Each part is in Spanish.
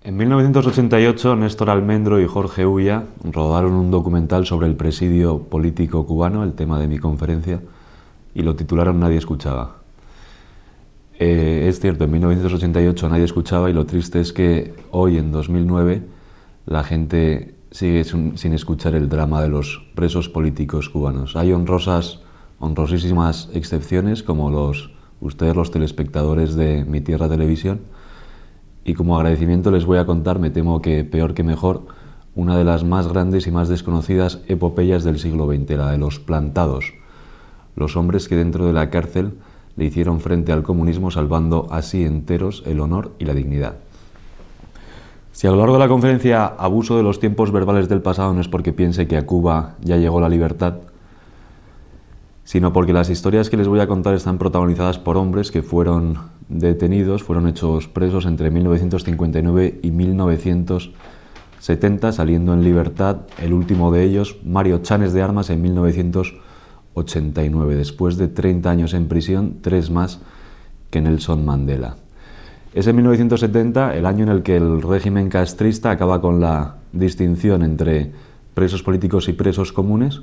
En 1988, Néstor Almendro y Jorge Ulla rodaron un documental sobre el presidio político cubano, el tema de mi conferencia, y lo titularon Nadie escuchaba. Es cierto, en 1988 nadie escuchaba, y lo triste es que hoy, en 2009, la gente sigue sin escuchar el drama de los presos políticos cubanos. Hay honrosísimas excepciones, como ustedes, los telespectadores de Mi Tierra Televisión, y como agradecimiento les voy a contar, me temo que peor que mejor, una de las más grandes y más desconocidas epopeyas del siglo XX, la de los plantados, los hombres que dentro de la cárcel le hicieron frente al comunismo, salvando así enteros el honor y la dignidad. Si a lo largo de la conferencia abuso de los tiempos verbales del pasado, no es porque piense que a Cuba ya llegó la libertad, sino porque las historias que les voy a contar están protagonizadas por hombres que fueron detenidos, fueron hechos presos entre 1959 y 1970, saliendo en libertad, el último de ellos, Mario Chanes de Armas, en 1989, después de 30 años en prisión, 3 más que Nelson Mandela. Es en 1970 el año en el que el régimen castrista acaba con la distinción entre presos políticos y presos comunes,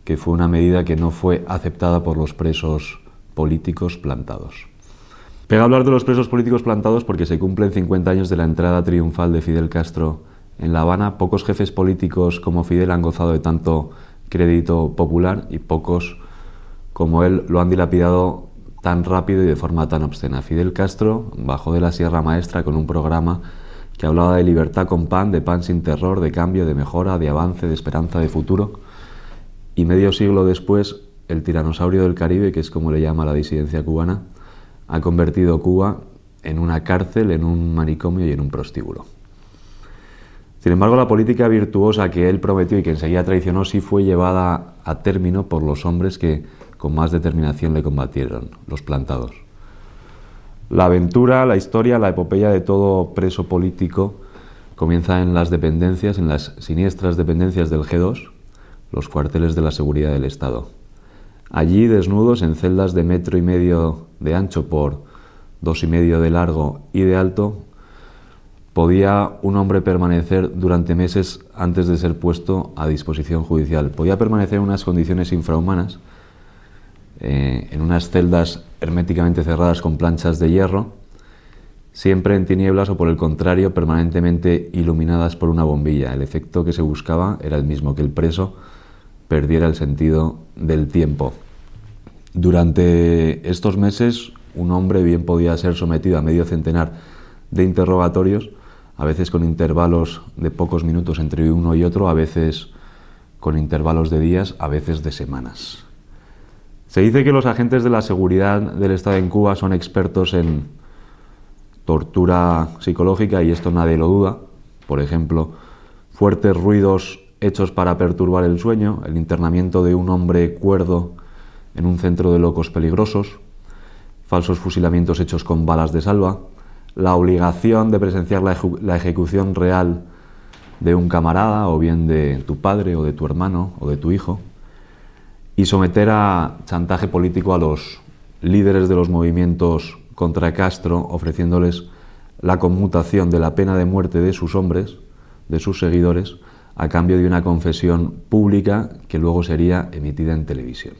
que fue una medida que no fue aceptada por los presos políticos plantados. Pega hablar de los presos políticos plantados porque se cumplen 50 años de la entrada triunfal de Fidel Castro en La Habana. Pocos jefes políticos como Fidel han gozado de tanto crédito popular, y pocos como él lo han dilapidado tan rápido y de forma tan obscena. Fidel Castro bajó de la Sierra Maestra con un programa que hablaba de libertad con pan, de pan sin terror, de cambio, de mejora, de avance, de esperanza, de futuro. Y medio siglo después, el tiranosaurio del Caribe, que es como le llama la disidencia cubana, ha convertido Cuba en una cárcel, en un manicomio y en un prostíbulo. Sin embargo, la política virtuosa que él prometió y que enseguida traicionó sí fue llevada a término por los hombres que con más determinación le combatieron, los plantados. La aventura, la historia, la epopeya de todo preso político comienza en las dependencias, en las siniestras dependencias del G2, los cuarteles de la seguridad del Estado. Allí, desnudos, en celdas de 1,5 metros de ancho por 2,5 metros de largo y de alto, podía un hombre permanecer durante meses antes de ser puesto a disposición judicial. Podía permanecer en unas condiciones infrahumanas, en unas celdas herméticamente cerradas con planchas de hierro, siempre en tinieblas o, por el contrario, permanentemente iluminadas por una bombilla. El efecto que se buscaba era el mismo, que el preso perdiera el sentido del tiempo. Durante estos meses, un hombre bien podía ser sometido a medio centenar de interrogatorios, a veces con intervalos de pocos minutos entre uno y otro, a veces con intervalos de días, a veces de semanas. Se dice que los agentes de la seguridad del Estado en Cuba son expertos en tortura psicológica, y esto nadie lo duda. Por ejemplo, fuertes ruidos hechos para perturbar el sueño, el internamiento de un hombre cuerdo en un centro de locos peligrosos, falsos fusilamientos hechos con balas de salva, la obligación de presenciar la ejecución real de un camarada, o bien de tu padre, o de tu hermano, o de tu hijo, y someter a chantaje político a los líderes de los movimientos contra Castro, ofreciéndoles la conmutación de la pena de muerte de sus hombres, de sus seguidores, a cambio de una confesión pública que luego sería emitida en televisión.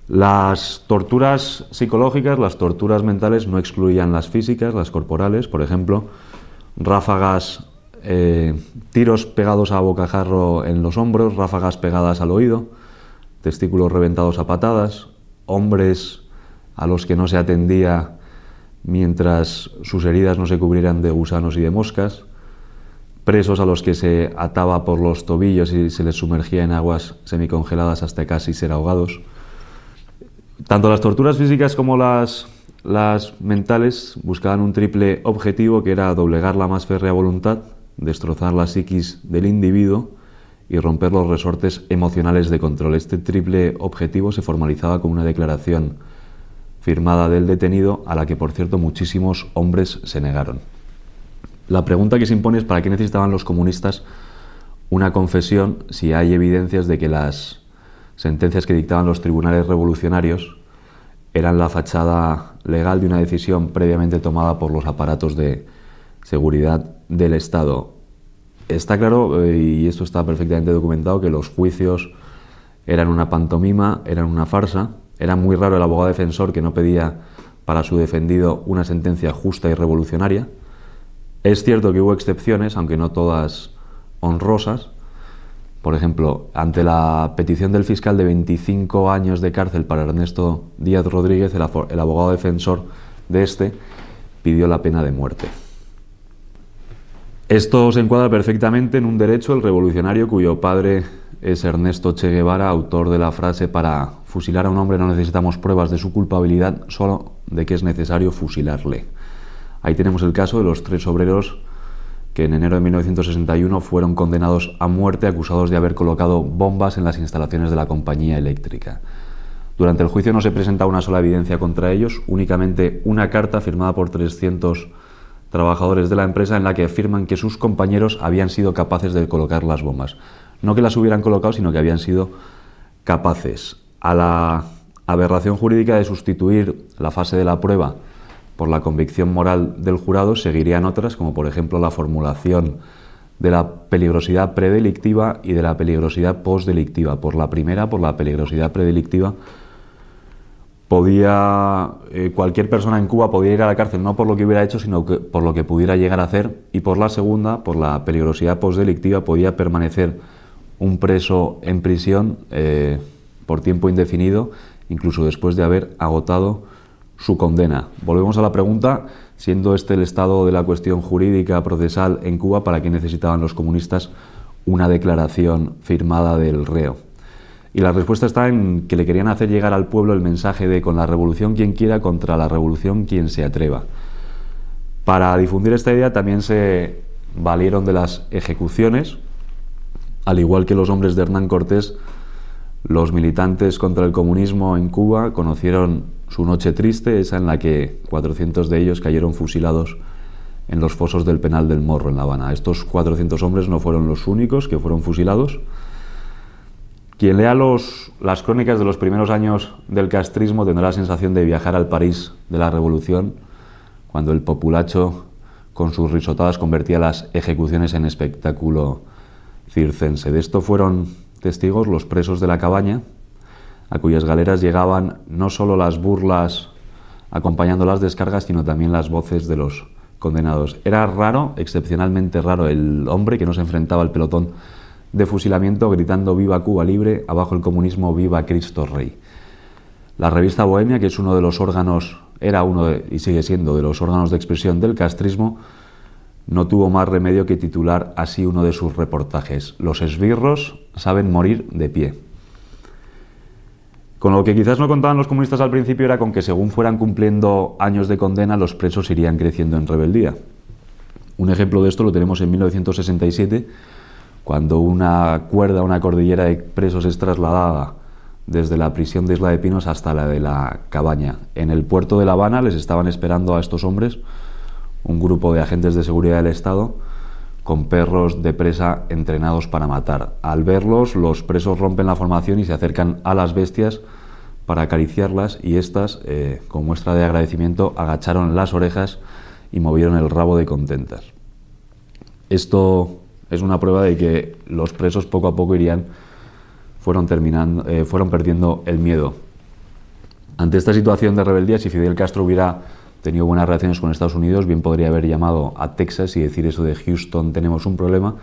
Las torturas psicológicas, las torturas mentales no excluían las físicas, las corporales, por ejemplo, ráfagas, tiros pegados a bocajarro en los hombros, ráfagas pegadas al oído, testículos reventados a patadas, hombres a los que no se atendía mientras sus heridas no se cubrieran de gusanos y de moscas, presos a los que se ataba por los tobillos y se les sumergía en aguas semicongeladas hasta casi ser ahogados. Tanto las torturas físicas como las mentales buscaban un triple objetivo, que era doblegar la más férrea voluntad, destrozar la psiquis del individuo y romper los resortes emocionales de control. Este triple objetivo se formalizaba con una declaración firmada del detenido, a la que, por cierto, muchísimos hombres se negaron. La pregunta que se impone es: ¿para qué necesitaban los comunistas una confesión si hay evidencias de que las sentencias que dictaban los tribunales revolucionarios eran la fachada legal de una decisión previamente tomada por los aparatos de seguridad del Estado? Está claro, y esto está perfectamente documentado, que los juicios eran una pantomima, eran una farsa. Era muy raro el abogado defensor que no pedía para su defendido una sentencia justa y revolucionaria. Es cierto que hubo excepciones, aunque no todas honrosas. Por ejemplo, ante la petición del fiscal de 25 años de cárcel para Ernesto Díaz Rodríguez, el abogado defensor de este pidió la pena de muerte. Esto se encuadra perfectamente en un derecho, el revolucionario cuyo padre es Ernesto Che Guevara, autor de la frase: para fusilar a un hombre no necesitamos pruebas de su culpabilidad, solo de que es necesario fusilarle. Ahí tenemos el caso de los 3 obreros que en enero de 1961 fueron condenados a muerte acusados de haber colocado bombas en las instalaciones de la compañía eléctrica. Durante el juicio no se presenta una sola evidencia contra ellos, únicamente una carta firmada por 300 trabajadores de la empresa en la que afirman que sus compañeros habían sido capaces de colocar las bombas. No que las hubieran colocado, sino que habían sido capaces. A la aberración jurídica de sustituir la fase de la prueba por la convicción moral del jurado seguirían otras, como por ejemplo la formulación de la peligrosidad predelictiva y de la peligrosidad postdelictiva. Por la primera, por la peligrosidad predelictiva, cualquier persona en Cuba podía ir a la cárcel no por lo que hubiera hecho, sino por lo que pudiera llegar a hacer, y por la segunda, por la peligrosidad postdelictiva, podía permanecer un preso en prisión por tiempo indefinido, incluso después de haber agotado su condena. Volvemos a la pregunta: siendo este el estado de la cuestión jurídica procesal en Cuba, ¿para qué necesitaban los comunistas una declaración firmada del reo? Y la respuesta está en que le querían hacer llegar al pueblo el mensaje de: con la revolución quien quiera, contra la revolución quien se atreva. Para difundir esta idea también se valieron de las ejecuciones. Al igual que los hombres de Hernán Cortés, los militantes contra el comunismo en Cuba conocieron su noche triste, esa en la que 400 de ellos cayeron fusilados en los fosos del Penal del Morro, en La Habana. Estos 400 hombres no fueron los únicos que fueron fusilados. Quien lea las crónicas de los primeros años del castrismo tendrá la sensación de viajar al París de la Revolución, cuando el populacho con sus risotadas convertía las ejecuciones en espectáculo circense. De esto fueron testigos los presos de la Cabaña, a cuyas galeras llegaban no solo las burlas acompañando las descargas, sino también las voces de los condenados. Era raro, excepcionalmente raro, el hombre que no se enfrentaba al pelotón de fusilamiento gritando «Viva Cuba libre, abajo el comunismo, viva Cristo Rey». La revista Bohemia, que es uno de los órganos, y sigue siendo de los órganos de expresión del castrismo, no tuvo más remedio que titular así uno de sus reportajes: «Los esbirros saben morir de pie». Con lo que quizás no contaban los comunistas al principio era con que, según fueran cumpliendo años de condena, los presos irían creciendo en rebeldía. Un ejemplo de esto lo tenemos en 1967, cuando una cordillera de presos es trasladada desde la prisión de Isla de Pinos hasta la de La Cabaña. En el puerto de La Habana les estaban esperando a estos hombres un grupo de agentes de seguridad del Estado con perros de presa entrenados para matar. Al verlos, los presos rompen la formación y se acercan a las bestias para acariciarlas, y estas, con muestra de agradecimiento, agacharon las orejas y movieron el rabo de contentas. Esto es una prueba de que los presos poco a poco fueron perdiendo el miedo. Ante esta situación de rebeldía, si Fidel Castro hubiera tenido buenas relaciones con Estados Unidos, bien podría haber llamado a Texas y decir eso de Houston, tenemos un problema,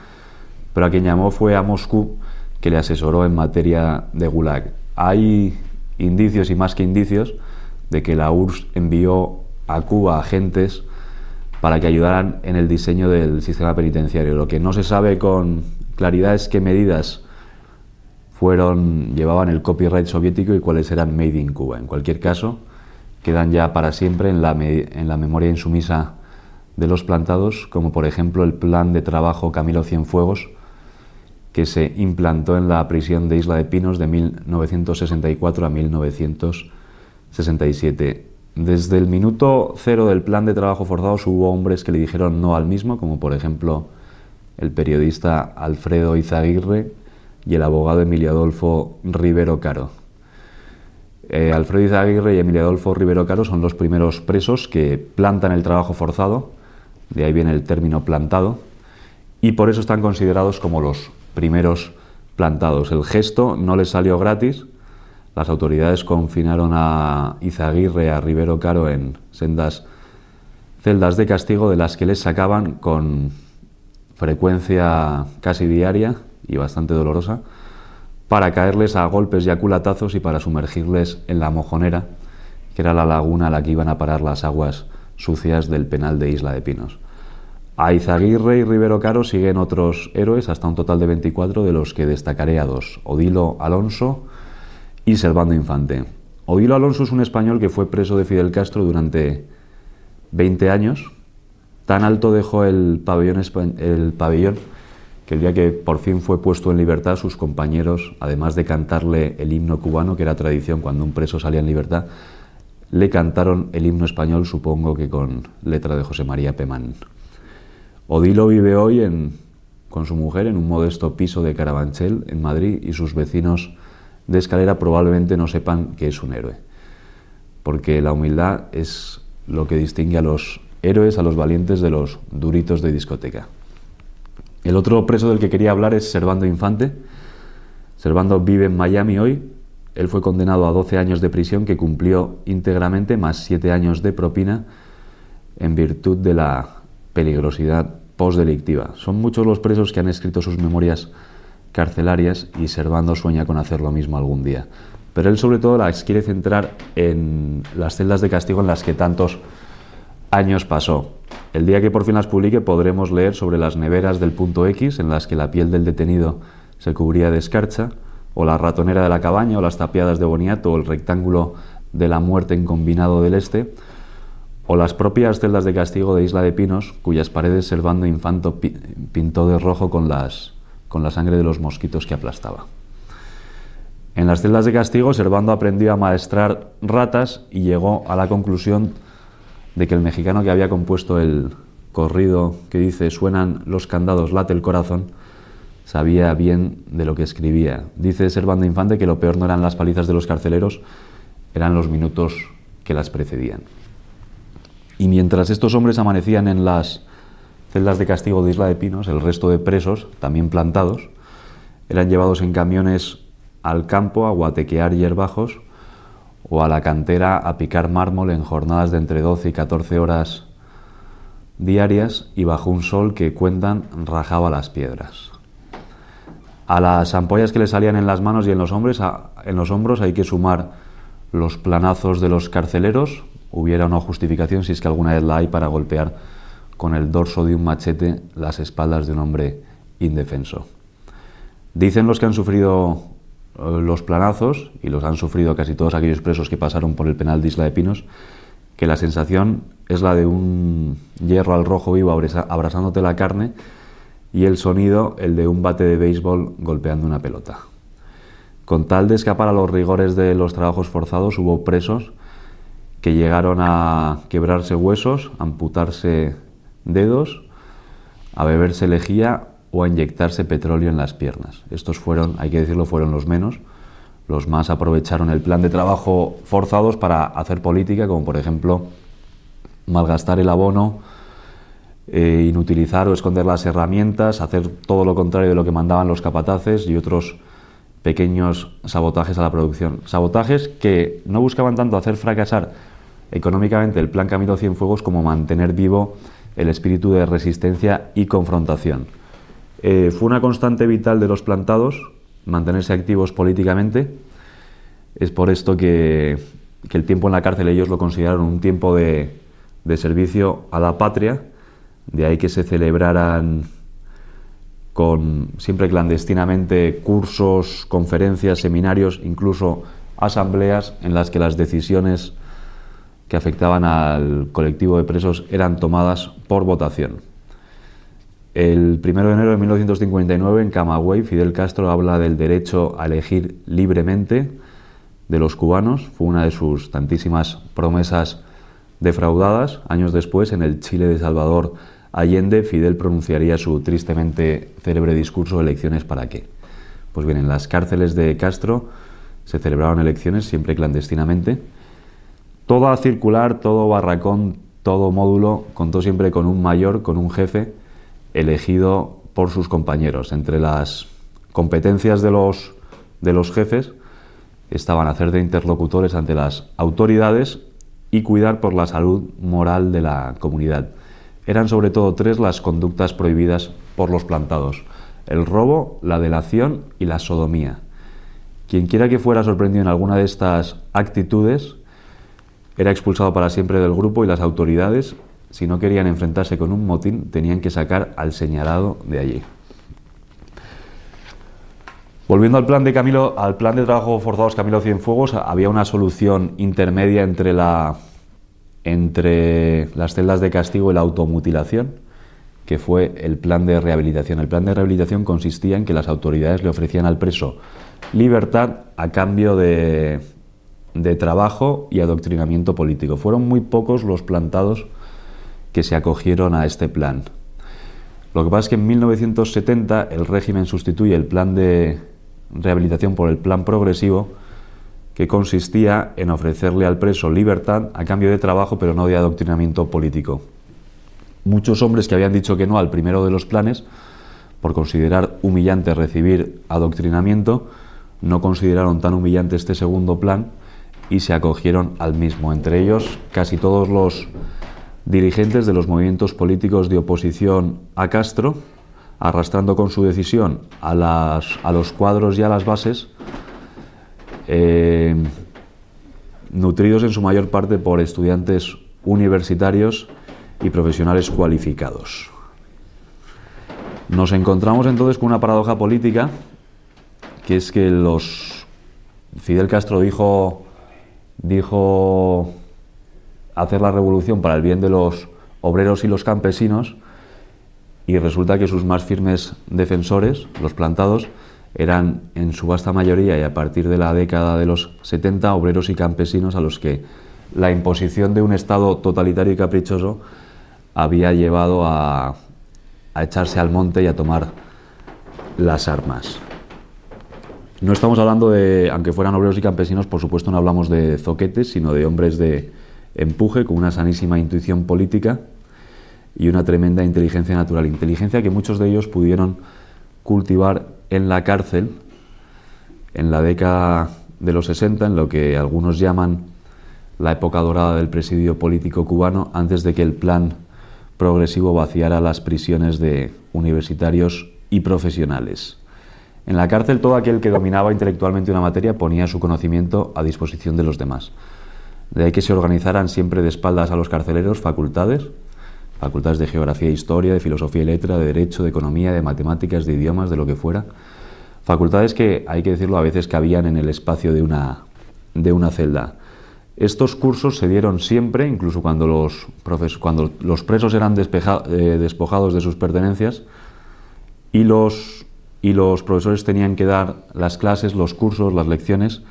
pero a quien llamó fue a Moscú, que le asesoró en materia de Gulag. Hay indicios, y más que indicios, de que la URSS envió a Cuba agentes para que ayudaran en el diseño del sistema penitenciario. Lo que no se sabe con claridad es qué medidas llevaban el copyright soviético y cuáles eran made in Cuba. En cualquier caso, quedan ya para siempre en la memoria insumisa de los plantados, como por ejemplo el plan de trabajo Camilo Cienfuegos, que se implantó en la prisión de Isla de Pinos de 1964 a 1967. Desde el minuto cero del plan de trabajo forzados hubo hombres que le dijeron no al mismo, como por ejemplo el periodista Alfredo Izaguirre y el abogado Emilio Adolfo Rivero Caro. Alfredo Izaguirre y Emilio Adolfo Rivero Caro son los primeros presos que plantan el trabajo forzado, de ahí viene el término plantado, y por eso están considerados como los primeros plantados. El gesto no les salió gratis. Las autoridades confinaron a Izaguirre y a Rivero Caro en sendas celdas de castigo, de las que les sacaban con frecuencia casi diaria y bastante dolorosa, para caerles a golpes y a culatazos y para sumergirles en la Mojonera, que era la laguna a la que iban a parar las aguas sucias del penal de Isla de Pinos. A Izaguirre y Rivero Caro siguen otros héroes, hasta un total de 24, de los que destacaré a dos: Odilo Alonso y Servando Infante. Odilo Alonso es un español que fue preso de Fidel Castro durante 20 años. Tan alto dejó el pabellón que el día que por fin fue puesto en libertad, sus compañeros, además de cantarle el himno cubano, que era tradición cuando un preso salía en libertad, le cantaron el himno español, supongo que con letra de José María Pemán. Odilo vive hoy con su mujer en un modesto piso de Carabanchel, en Madrid, y sus vecinos de escalera probablemente no sepan que es un héroe, porque la humildad es lo que distingue a los héroes, a los valientes, de los duritos de discoteca. El otro preso del que quería hablar es Servando Infante. Servando vive en Miami hoy. Él fue condenado a 12 años de prisión, que cumplió íntegramente, más 7 años de propina, en virtud de la peligrosidad postdelictiva. Son muchos los presos que han escrito sus memorias carcelarias, y Servando sueña con hacer lo mismo algún día. Pero él sobre todo las quiere centrar en las celdas de castigo en las que tantos años pasó. El día que por fin las publique podremos leer sobre las neveras del punto X, en las que la piel del detenido se cubría de escarcha, o la ratonera de La Cabaña, o las tapiadas de Boniato, o el rectángulo de la muerte en Combinado del Este, o las propias celdas de castigo de Isla de Pinos, cuyas paredes Servando Infante pintó de rojo con la sangre de los mosquitos que aplastaba. En las celdas de castigo, Servando aprendió a amaestrar ratas y llegó a la conclusión de que el mexicano que había compuesto el corrido que dice «Suenan los candados, late el corazón», sabía bien de lo que escribía. Dice Servando Infante que lo peor no eran las palizas de los carceleros, eran los minutos que las precedían. Y mientras estos hombres amanecían en las celdas de castigo de Isla de Pinos, el resto de presos, también plantados, eran llevados en camiones al campo a guatequear hierbajos, o a la cantera a picar mármol en jornadas de entre 12 y 14 horas diarias, y bajo un sol que, cuentan, rajaba las piedras. A las ampollas que le salían en las manos y en los hombros hay que sumar los planazos de los carceleros, hubiera una justificación, si es que alguna vez la hay, para golpear con el dorso de un machete las espaldas de un hombre indefenso. Dicen los que han sufrido los planazos, y los han sufrido casi todos aquellos presos que pasaron por el penal de Isla de Pinos, que la sensación es la de un hierro al rojo vivo abrasándote la carne, y el sonido el de un bate de béisbol golpeando una pelota. Con tal de escapar a los rigores de los trabajos forzados, hubo presos que llegaron a quebrarse huesos, a amputarse dedos, a beberse lejía o a inyectarse petróleo en las piernas. Estos fueron, hay que decirlo, fueron los menos. Los más aprovecharon el plan de trabajo forzados para hacer política, como por ejemplo malgastar el abono, inutilizar o esconder las herramientas, hacer todo lo contrario de lo que mandaban los capataces y otros pequeños sabotajes a la producción. Sabotajes que no buscaban tanto hacer fracasar económicamente el plan Camilo Cienfuegos como mantener vivo el espíritu de resistencia y confrontación. Fue una constante vital de los plantados mantenerse activos políticamente. Es por esto que el tiempo en la cárcel ellos lo consideraron un tiempo de servicio a la patria, de ahí que se celebraran siempre clandestinamente cursos, conferencias, seminarios, incluso asambleas en las que las decisiones que afectaban al colectivo de presos eran tomadas por votación. El 1 de enero de 1959, en Camagüey, Fidel Castro habla del derecho a elegir libremente de los cubanos. Fue una de sus tantísimas promesas defraudadas. Años después, en el Chile de Salvador Allende, Fidel pronunciaría su tristemente célebre discurso «¿Elecciones para qué?». Pues bien, en las cárceles de Castro se celebraron elecciones, siempre clandestinamente. Toda circular, todo barracón, todo módulo contó siempre con un mayor, con un jefe, elegido por sus compañeros. Entre las competencias de los jefes estaban hacer de interlocutores ante las autoridades y cuidar por la salud moral de la comunidad. Eran sobre todo tres las conductas prohibidas por los plantados: el robo, la delación y la sodomía. Quienquiera que fuera sorprendido en alguna de estas actitudes era expulsado para siempre del grupo, y las autoridades, si no querían enfrentarse con un motín, tenían que sacar al señalado de allí. Volviendo al plan de trabajo forzados Camilo Cienfuegos, había una solución intermedia entre las celdas de castigo y la automutilación, que fue el plan de rehabilitación. El plan de rehabilitación consistía en que las autoridades le ofrecían al preso libertad a cambio de trabajo y adoctrinamiento político. Fueron muy pocos los plantados que se acogieron a este plan. Lo que pasa es que en 1970 el régimen sustituye el plan de rehabilitación por el plan progresivo, que consistía en ofrecerle al preso libertad a cambio de trabajo, pero no de adoctrinamiento político. Muchos hombres que habían dicho que no al primero de los planes, por considerar humillante recibir adoctrinamiento, no consideraron tan humillante este segundo plan y se acogieron al mismo. Entre ellos, casi todos los dirigentes de los movimientos políticos de oposición a Castro, arrastrando con su decisión a los cuadros y a las bases, nutridos en su mayor parte por estudiantes universitarios y profesionales cualificados. Nos encontramos entonces con una paradoja política, que es que Fidel Castro dijo hacer la revolución para el bien de los obreros y los campesinos, y resulta que sus más firmes defensores, los plantados, eran en su vasta mayoría, y a partir de la década de los 70, obreros y campesinos a los que la imposición de un Estado totalitario y caprichoso había llevado a echarse al monte y a tomar las armas. No estamos hablando de, aunque fueran obreros y campesinos, por supuesto no hablamos de zoquetes, sino de hombres de empuje, con una sanísima intuición política y una tremenda inteligencia natural. Inteligencia que muchos de ellos pudieron cultivar en la cárcel en la década de los 60, en lo que algunos llaman la época dorada del presidio político cubano, antes de que el plan progresivo vaciara las prisiones de universitarios y profesionales. En la cárcel, todo aquel que dominaba intelectualmente una materia ponía su conocimiento a disposición de los demás. De ahí que se organizaran siempre de espaldas a los carceleros facultades de geografía e historia, de filosofía y letra, de derecho, de economía, de matemáticas, de idiomas, de lo que fuera. Facultades que, hay que decirlo, a veces cabían en el espacio de una celda. Estos cursos se dieron siempre, incluso cuando los presos eran despojados de sus pertenencias, y los y los profesores tenían que dar las clases, los cursos, las lecciones,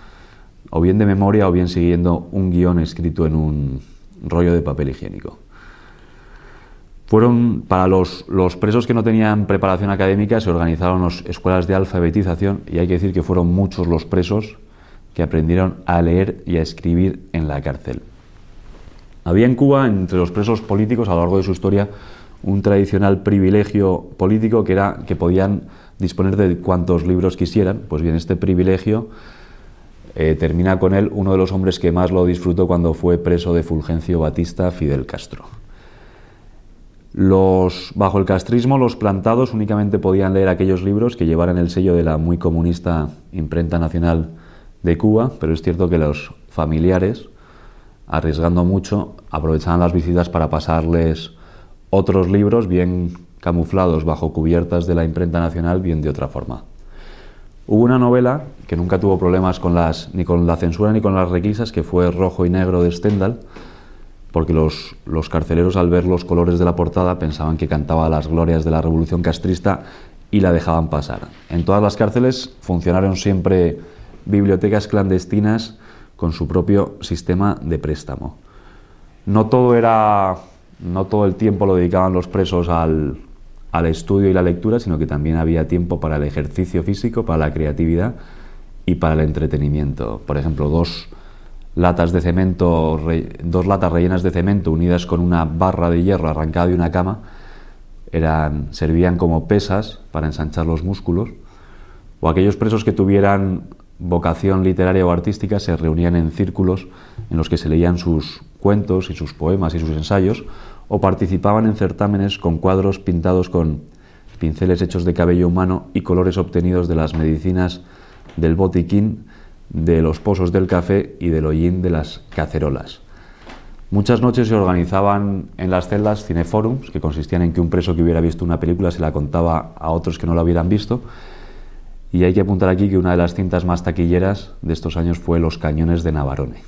o bien de memoria o bien siguiendo un guión escrito en un rollo de papel higiénico. Para los presos que no tenían preparación académica, se organizaron escuelas de alfabetización, y hay que decir que fueron muchos los presos que aprendieron a leer y a escribir en la cárcel. Había en Cuba, entre los presos políticos, a lo largo de su historia, un tradicional privilegio político, que era que podían disponer de cuantos libros quisieran. Pues bien, este privilegio termina con él uno de los hombres que más lo disfrutó cuando fue preso de Fulgencio Batista, Fidel Castro. Bajo el castrismo, los plantados únicamente podían leer aquellos libros que llevaran el sello de la muy comunista Imprenta Nacional de Cuba, pero es cierto que los familiares, arriesgando mucho, aprovechaban las visitas para pasarles otros libros, bien camuflados bajo cubiertas de la Imprenta Nacional, bien de otra forma. Hubo una novela que nunca tuvo problemas ni con la censura ni con las requisas, que fue Rojo y Negro de Stendhal, porque los carceleros, al ver los colores de la portada, pensaban que cantaba las glorias de la revolución castrista y la dejaban pasar. En todas las cárceles funcionaron siempre bibliotecas clandestinas con su propio sistema de préstamo. No todo el tiempo lo dedicaban los presos al estudio y la lectura, sino que también había tiempo para el ejercicio físico, para la creatividad y para el entretenimiento. Por ejemplo, dos latas rellenas de cemento unidas con una barra de hierro arrancada de una cama servían como pesas para ensanchar los músculos. O aquellos presos que tuvieran vocación literaria o artística se reunían en círculos en los que se leían sus cuentos y sus poemas y sus ensayos, o participaban en certámenes con cuadros pintados con pinceles hechos de cabello humano y colores obtenidos de las medicinas del botiquín, de los pozos del café y del hollín de las cacerolas. Muchas noches se organizaban en las celdas cineforums, que consistían en que un preso que hubiera visto una película se la contaba a otros que no la hubieran visto. Y hay que apuntar aquí que una de las cintas más taquilleras de estos años fue Los cañones de Navarone.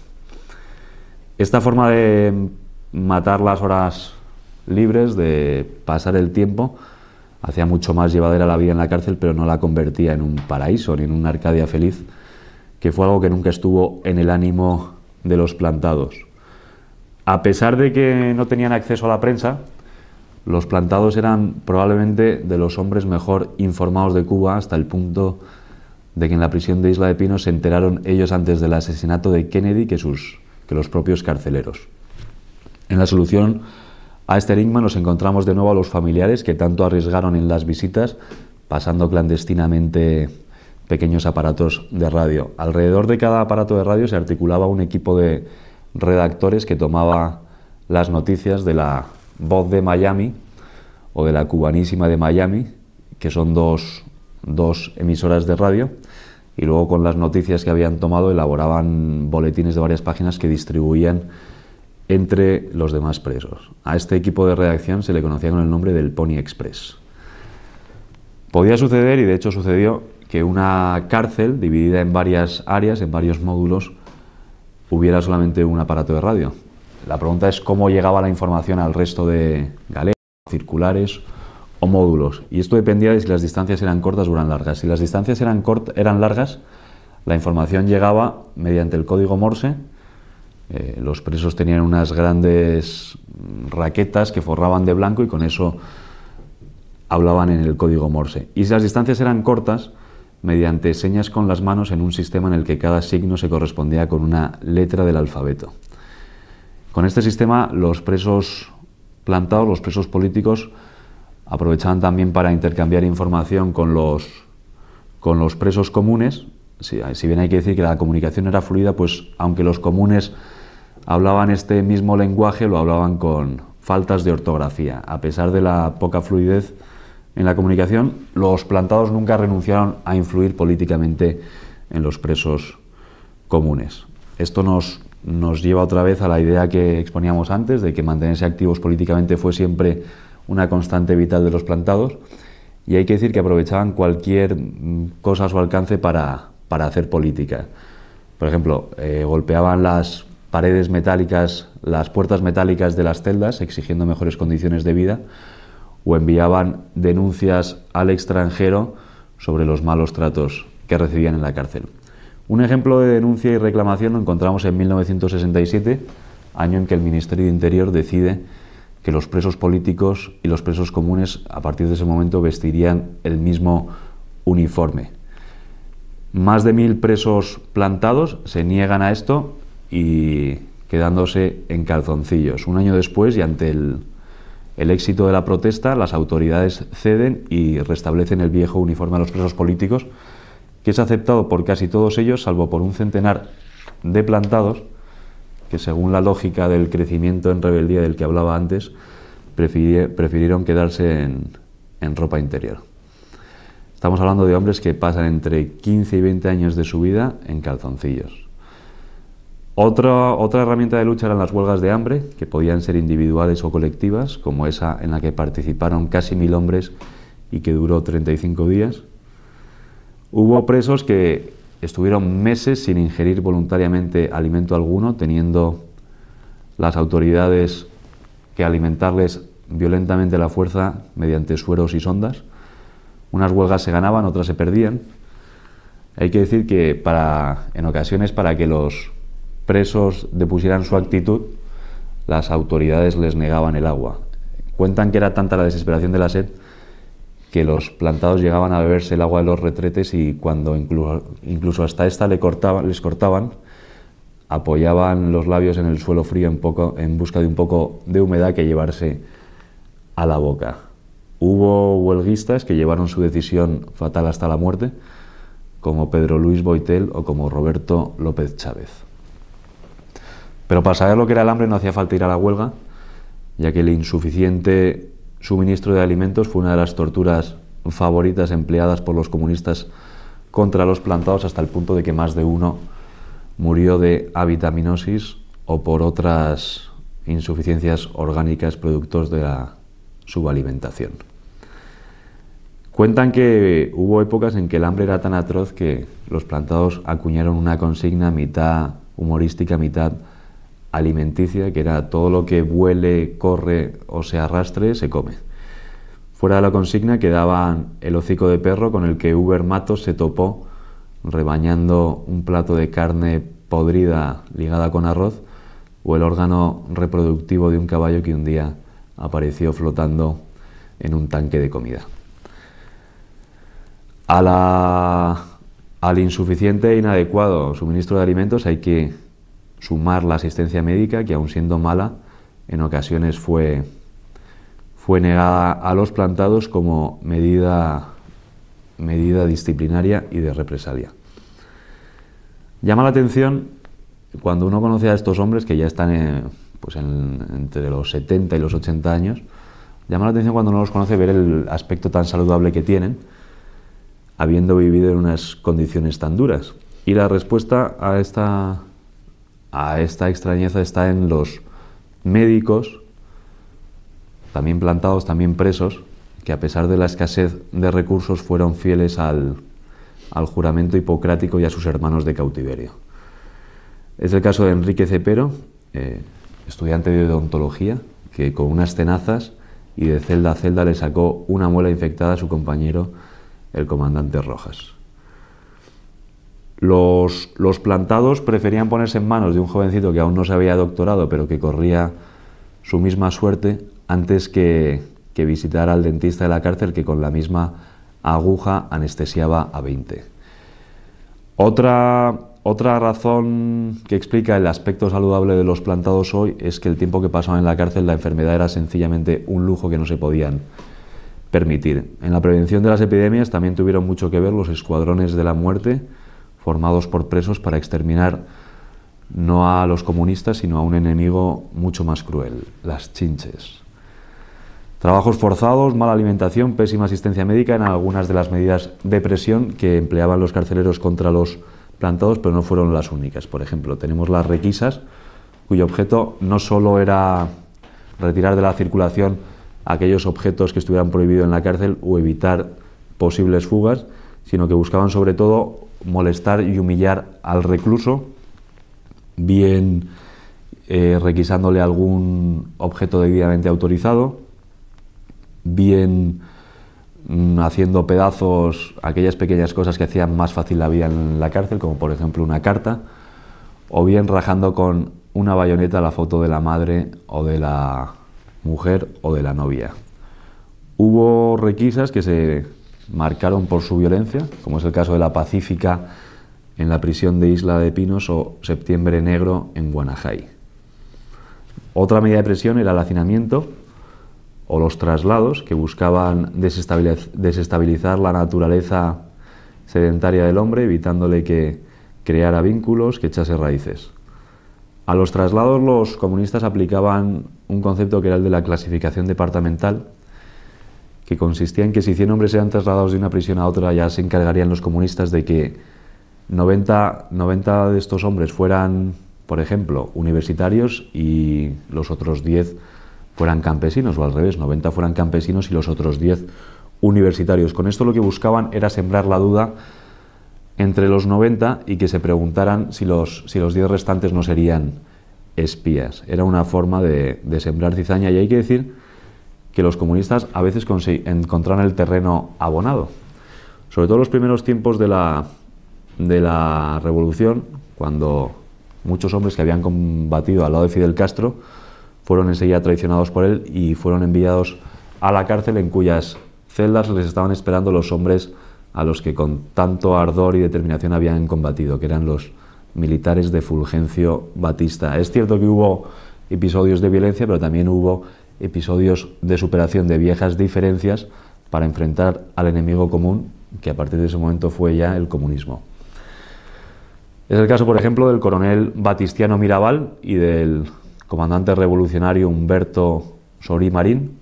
Esta forma de matar las horas libres, de pasar el tiempo, hacía mucho más llevadera la vida en la cárcel, pero no la convertía en un paraíso ni en una Arcadia feliz, que fue algo que nunca estuvo en el ánimo de los plantados. A pesar de que no tenían acceso a la prensa, los plantados eran probablemente de los hombres mejor informados de Cuba, hasta el punto de que en la prisión de Isla de Pinos se enteraron ellos antes del asesinato de Kennedy que los propios carceleros. En la solución a este enigma nos encontramos de nuevo a los familiares que tanto arriesgaron en las visitas, pasando clandestinamente pequeños aparatos de radio. Alrededor de cada aparato de radio se articulaba un equipo de redactores que tomaba las noticias de la Voz de Miami o de la Cubanísima de Miami, que son dos emisoras de radio, y luego con las noticias que habían tomado elaboraban boletines de varias páginas que distribuían entre los demás presos. A este equipo de redacción se le conocía con el nombre del Pony Express. Podía suceder, y de hecho sucedió, que una cárcel dividida en varias áreas, en varios módulos, hubiera solamente un aparato de radio. La pregunta es cómo llegaba la información al resto de galeras, circulares o módulos. Y esto dependía de si las distancias eran cortas o eran largas. Si las distancias eran largas, la información llegaba mediante el código Morse. Los presos tenían unas grandes raquetas que forraban de blanco y con eso hablaban en el código Morse. Y si las distancias eran cortas, mediante señas con las manos en un sistema en el que cada signo se correspondía con una letra del alfabeto. Con este sistema, los presos plantados, los presos políticos, aprovechaban también para intercambiar información con los presos comunes. Si bien hay que decir que la comunicación era fluida, pues aunque los comunes hablaban este mismo lenguaje, lo hablaban con faltas de ortografía. A pesar de la poca fluidez en la comunicación, los plantados nunca renunciaron a influir políticamente en los presos comunes. Esto nos lleva otra vez a la idea que exponíamos antes, de que mantenerse activos políticamente fue siempre una constante vital de los plantados, y hay que decir que aprovechaban cualquier cosa a su alcance para hacer política. Por ejemplo, golpeaban las paredes metálicas, las puertas metálicas de las celdas, exigiendo mejores condiciones de vida, o enviaban denuncias al extranjero sobre los malos tratos que recibían en la cárcel. Un ejemplo de denuncia y reclamación lo encontramos en 1967, año en que el Ministerio de Interior decide que los presos políticos y los presos comunes a partir de ese momento vestirían el mismo uniforme. Más de 1000 presos plantados se niegan a esto y quedándose en calzoncillos. Un año después, y ante el éxito de la protesta, las autoridades ceden y restablecen el viejo uniforme a los presos políticos, que es aceptado por casi todos ellos, salvo por un centenar de plantados, que según la lógica del crecimiento en rebeldía del que hablaba antes, prefirieron quedarse en ropa interior. Estamos hablando de hombres que pasan entre 15 y 20 años de su vida en calzoncillos. Otra herramienta de lucha eran las huelgas de hambre, que podían ser individuales o colectivas, como esa en la que participaron casi 1000 hombres y que duró 35 días. Hubo presos que estuvieron meses sin ingerir voluntariamente alimento alguno, teniendo las autoridades que alimentarles violentamente a la fuerza mediante sueros y sondas. Unas huelgas se ganaban, otras se perdían. Hay que decir que en ocasiones, para que los presos depusieran su actitud, las autoridades les negaban el agua. Cuentan que era tanta la desesperación de la sed que los plantados llegaban a beberse el agua de los retretes y cuando incluso hasta esta les cortaban, apoyaban los labios en el suelo frío en busca de un poco de humedad que llevarse a la boca. Hubo huelguistas que llevaron su decisión fatal hasta la muerte, como Pedro Luis Boitel o como Roberto López Chávez. Pero para saber lo que era el hambre no hacía falta ir a la huelga, ya que el insuficiente suministro de alimentos fue una de las torturas favoritas empleadas por los comunistas contra los plantados, hasta el punto de que más de uno murió de avitaminosis o por otras insuficiencias orgánicas productos de la subalimentación. Cuentan que hubo épocas en que el hambre era tan atroz que los plantados acuñaron una consigna mitad humorística, mitad alimenticia, que era: todo lo que vuele, corre o se arrastre, se come. Fuera de la consigna quedaban el hocico de perro con el que Uber Matos se topó rebañando un plato de carne podrida ligada con arroz, o el órgano reproductivo de un caballo que un día apareció flotando en un tanque de comida. Al insuficiente e inadecuado suministro de alimentos hay que sumar la asistencia médica, que aun siendo mala, en ocasiones fue negada a los plantados como medida disciplinaria y de represalia. Llama la atención cuando uno conoce a estos hombres que ya están entre los 70 y los 80 años, llama la atención cuando uno los conoce ver el aspecto tan saludable que tienen, habiendo vivido en unas condiciones tan duras. Y la respuesta a esta extrañeza está en los médicos, también plantados, también presos, que a pesar de la escasez de recursos fueron fieles al juramento hipocrático y a sus hermanos de cautiverio. Es el caso de Enrique Cepero, estudiante de odontología, que con unas tenazas y de celda a celda le sacó una muela infectada a su compañero, el comandante Rojas. Los plantados preferían ponerse en manos de un jovencito que aún no se había doctorado, pero que corría su misma suerte, antes que visitar al dentista de la cárcel, que con la misma aguja anestesiaba a 20. Otra razón que explica el aspecto saludable de los plantados hoy es que el tiempo que pasaban en la cárcel, la enfermedad era sencillamente un lujo que no se podían permitir. En la prevención de las epidemias también tuvieron mucho que ver los escuadrones de la muerte, formados por presos para exterminar no a los comunistas, sino a un enemigo mucho más cruel: las chinches. Trabajos forzados, mala alimentación, pésima asistencia médica eran algunas de las medidas de presión que empleaban los carceleros contra los plantados, pero no fueron las únicas. Por ejemplo, tenemos las requisas, cuyo objeto no solo era retirar de la circulación aquellos objetos que estuvieran prohibidos en la cárcel o evitar posibles fugas, sino que buscaban sobre todo molestar y humillar al recluso, bien requisándole algún objeto debidamente autorizado, bien haciendo pedazos aquellas pequeñas cosas que hacían más fácil la vida en la cárcel, como por ejemplo una carta, o bien rajando con una bayoneta la foto de la madre o de la mujer o de la novia. Hubo requisas que se marcaron por su violencia, como es el caso de la Pacífica en la prisión de Isla de Pinos o Septiembre Negro en Guanajay. Otra medida de presión era el hacinamiento o los traslados, que buscaban desestabilizar la naturaleza sedentaria del hombre, evitándole que creara vínculos, que echase raíces. A los traslados los comunistas aplicaban un concepto que era el de la clasificación departamental, que consistía en que si 100 hombres eran trasladados de una prisión a otra, ya se encargarían los comunistas de que 90 de estos hombres fueran, por ejemplo, universitarios y los otros 10 fueran campesinos, o al revés, 90 fueran campesinos y los otros 10 universitarios. Con esto lo que buscaban era sembrar la duda entre los 90 y que se preguntaran si los 10 restantes no serían espías. Era una forma de sembrar cizaña, y hay que decir que los comunistas a veces encontraron el terreno abonado. Sobre todo en los primeros tiempos de la revolución, cuando muchos hombres que habían combatido al lado de Fidel Castro fueron enseguida traicionados por él y fueron enviados a la cárcel, en cuyas celdas les estaban esperando los hombres a los que con tanto ardor y determinación habían combatido, que eran los militares de Fulgencio Batista. Es cierto que hubo episodios de violencia, pero también hubo episodios de superación de viejas diferencias para enfrentar al enemigo común, que a partir de ese momento fue ya el comunismo. Es el caso, por ejemplo, del coronel Batistiano Mirabal y del comandante revolucionario Humberto Sorí Marín.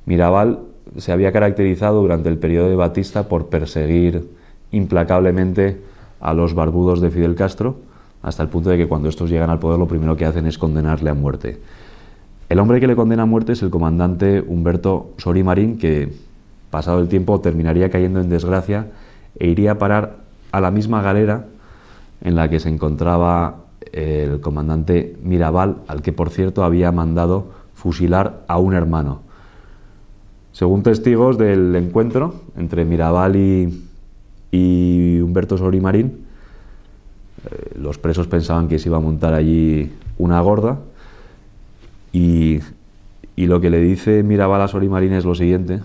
Mirabal se había caracterizado durante el periodo de Batista por perseguir implacablemente a los barbudos de Fidel Castro, hasta el punto de que cuando estos llegan al poder lo primero que hacen es condenarle a muerte. El hombre que le condena a muerte es el comandante Humberto Sorí Marín, que pasado el tiempo terminaría cayendo en desgracia e iría a parar a la misma galera en la que se encontraba el comandante Mirabal, al que por cierto había mandado fusilar a un hermano. Según testigos del encuentro entre Mirabal y Humberto Sorí Marín, los presos pensaban que se iba a montar allí una gorda, y lo que le dice Mirabal a Sorí Marín es lo siguiente.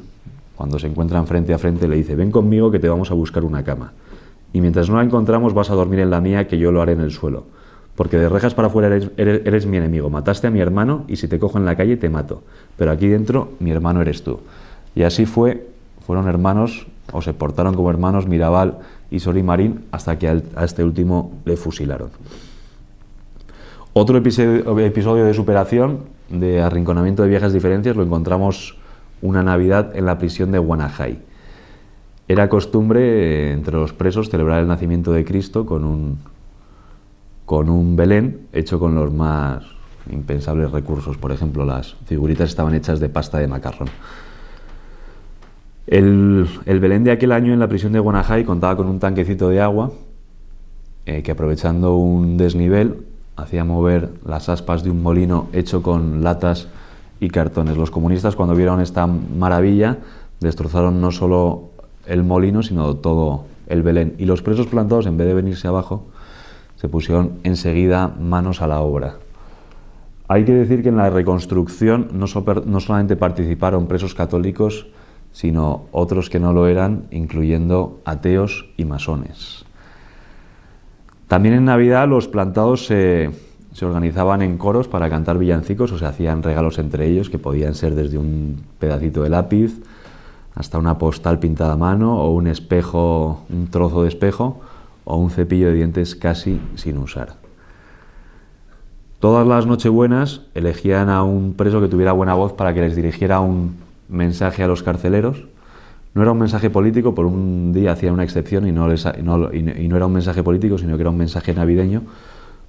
Cuando se encuentran frente a frente le dice: ven conmigo que te vamos a buscar una cama, y mientras no la encontramos vas a dormir en la mía, que yo lo haré en el suelo, porque de rejas para afuera eres mi enemigo, mataste a mi hermano y si te cojo en la calle te mato, pero aquí dentro mi hermano eres tú. Y así fueron hermanos, o se portaron como hermanos, Mirabal y Sorí Marín, hasta que a este último le fusilaron. Otro episodio de superación, de arrinconamiento de viejas diferencias, lo encontramos una Navidad en la prisión de Guanajay. Era costumbre entre los presos celebrar el nacimiento de Cristo con un Belén hecho con los más impensables recursos. Por ejemplo, las figuritas estaban hechas de pasta de macarrón. El Belén de aquel año en la prisión de Guanajay contaba con un tanquecito de agua que, aprovechando un desnivel, hacía mover las aspas de un molino hecho con latas y cartones. Los comunistas, cuando vieron esta maravilla, destrozaron no solo el molino, sino todo el Belén. Y los presos plantados, en vez de venirse abajo, se pusieron enseguida manos a la obra. Hay que decir que en la reconstrucción no solamente participaron presos católicos, sino otros que no lo eran, incluyendo ateos y masones. También en Navidad los plantados se organizaban en coros para cantar villancicos, o se hacían regalos entre ellos, que podían ser desde un pedacito de lápiz hasta una postal pintada a mano, o un espejo, un trozo de espejo, o un cepillo de dientes casi sin usar. Todas las Nochebuenas elegían a un preso que tuviera buena voz para que les dirigiera un mensaje a los carceleros. No era un mensaje político, por un día hacían una excepción y no era un mensaje político, sino que era un mensaje navideño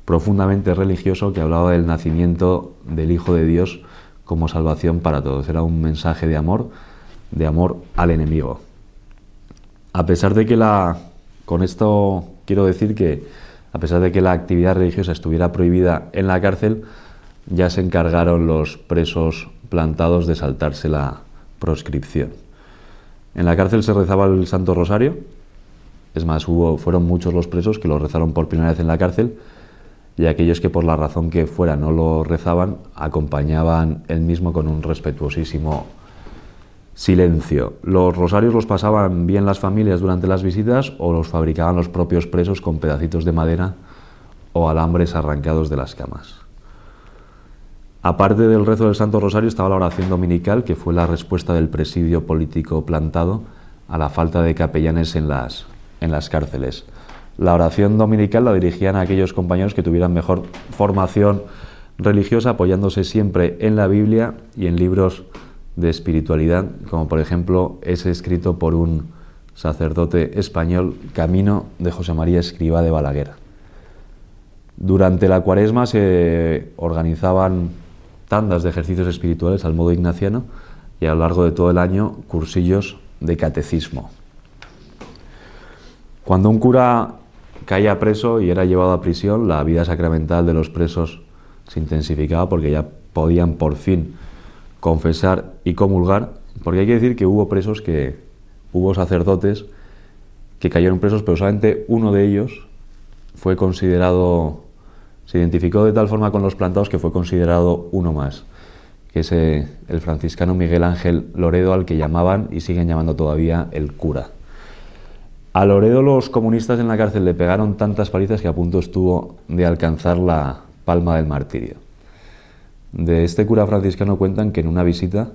profundamente religioso que hablaba del nacimiento del Hijo de Dios como salvación para todos. Era un mensaje de amor al enemigo. A pesar de que con esto quiero decir que a pesar de que la actividad religiosa estuviera prohibida en la cárcel, ya se encargaron los presos plantados de saltarse la proscripción. En la cárcel se rezaba el Santo Rosario. Es más, fueron muchos los presos que lo rezaron por primera vez en la cárcel, y aquellos que por la razón que fuera no lo rezaban, acompañaban él mismo con un respetuosísimo silencio. Los rosarios los pasaban bien las familias durante las visitas o los fabricaban los propios presos con pedacitos de madera o alambres arrancados de las camas. Aparte del rezo del Santo Rosario estaba la oración dominical, que fue la respuesta del presidio político plantado a la falta de capellanes en las cárceles. La oración dominical la dirigían a aquellos compañeros que tuvieran mejor formación religiosa, apoyándose siempre en la Biblia y en libros de espiritualidad, como por ejemplo ese escrito por un sacerdote español, Camino de José María Escrivá de Balaguer. Durante la Cuaresma se organizaban tandas de ejercicios espirituales al modo ignaciano y a lo largo de todo el año cursillos de catecismo. Cuando un cura caía preso y era llevado a prisión, la vida sacramental de los presos se intensificaba porque ya podían por fin confesar y comulgar, porque hay que decir que hubo sacerdotes que cayeron presos, pero solamente uno de ellos fue considerado, se identificó de tal forma con los plantados que fue considerado uno más, que es el franciscano Miguel Ángel Loredo, al que llamaban y siguen llamando todavía el cura. A Loredo los comunistas en la cárcel le pegaron tantas palizas que a punto estuvo de alcanzar la palma del martirio. De este cura franciscano cuentan que en una visita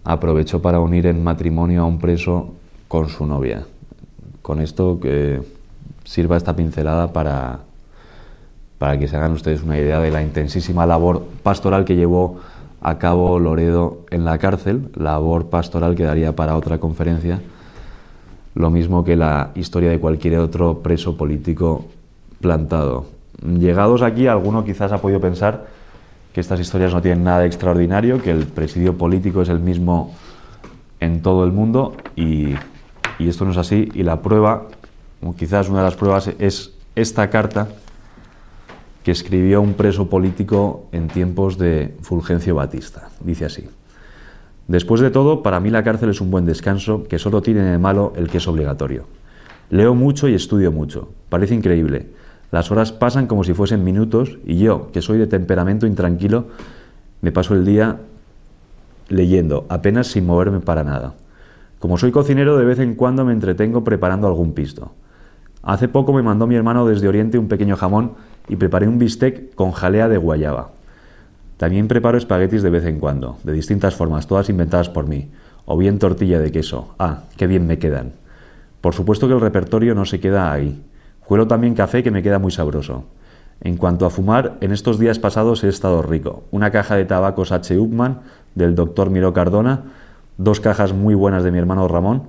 aprovechó para unir en matrimonio a un preso con su novia. Con esto que sirva esta pincelada para que se hagan ustedes una idea de la intensísima labor pastoral que llevó a cabo Loredo en la cárcel, labor pastoral que daría para otra conferencia, lo mismo que la historia de cualquier otro preso político plantado. Llegados aquí, alguno quizás ha podido pensar que estas historias no tienen nada de extraordinario, que el presidio político es el mismo en todo el mundo, y esto no es así. Y la prueba, o quizás una de las pruebas, es esta carta que escribió un preso político en tiempos de Fulgencio Batista. Dice así: después de todo, para mí la cárcel es un buen descanso que solo tiene de malo el que es obligatorio. Leo mucho y estudio mucho. Parece increíble. Las horas pasan como si fuesen minutos y yo, que soy de temperamento intranquilo, me paso el día leyendo, apenas sin moverme para nada. Como soy cocinero, de vez en cuando me entretengo preparando algún pisto. Hace poco me mandó mi hermano desde Oriente un pequeño jamón y preparé un bistec con jalea de guayaba. También preparo espaguetis de vez en cuando, de distintas formas, todas inventadas por mí, o bien tortilla de queso. ¡Ah, qué bien me quedan! Por supuesto que el repertorio no se queda ahí. Cuelo también café que me queda muy sabroso. En cuanto a fumar, en estos días pasados he estado rico. Una caja de tabacos H. Upmann del doctor Miró Cardona, 2 cajas muy buenas de mi hermano Ramón.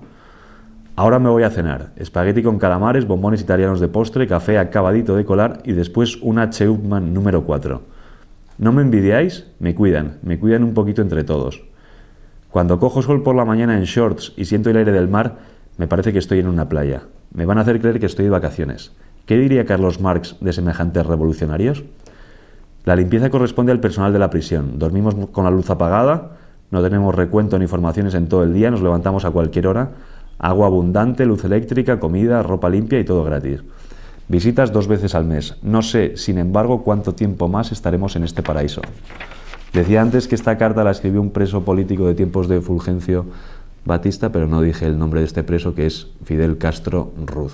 Ahora me voy a cenar. Espagueti con calamares, bombones italianos de postre, café acabadito de colar y después un H. Upmann número 4. ¿No me envidiáis? Me cuidan un poquito entre todos. Cuando cojo sol por la mañana en shorts y siento el aire del mar, me parece que estoy en una playa. Me van a hacer creer que estoy de vacaciones. ¿Qué diría Carlos Marx de semejantes revolucionarios? La limpieza corresponde al personal de la prisión. Dormimos con la luz apagada, no tenemos recuento ni formaciones en todo el día, nos levantamos a cualquier hora, agua abundante, luz eléctrica, comida, ropa limpia y todo gratis. Visitas 2 veces al mes. No sé, sin embargo, cuánto tiempo más estaremos en este paraíso. Decía antes que esta carta la escribió un preso político de tiempos de Fulgencio Batista, pero no dije el nombre de este preso, que es Fidel Castro Ruz.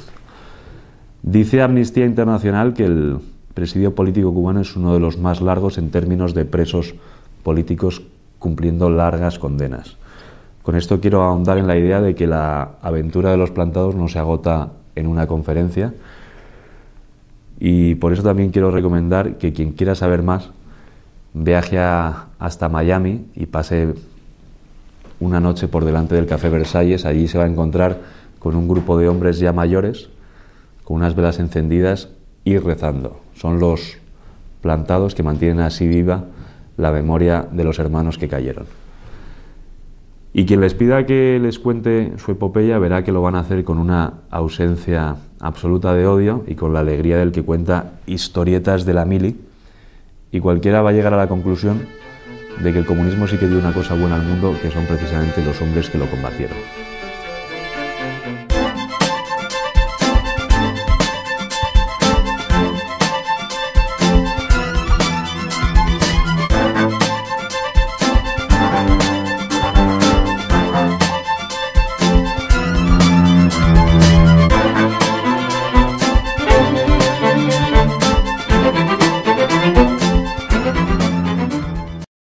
Dice Amnistía Internacional que el presidio político cubano es uno de los más largos en términos de presos políticos cumpliendo largas condenas. Con esto quiero ahondar en la idea de que la aventura de los plantados no se agota en una conferencia, y por eso también quiero recomendar que quien quiera saber más viaje hasta Miami y pase una noche por delante del Café Versalles. Allí se va a encontrar con un grupo de hombres ya mayores, con unas velas encendidas y rezando. Son los plantados que mantienen así viva la memoria de los hermanos que cayeron. Y quien les pida que les cuente su epopeya verá que lo van a hacer con una ausencia absoluta de odio y con la alegría del que cuenta historietas de la mili, y cualquiera va a llegar a la conclusión de que el comunismo sí que dio una cosa buena al mundo, que son precisamente los hombres que lo combatieron.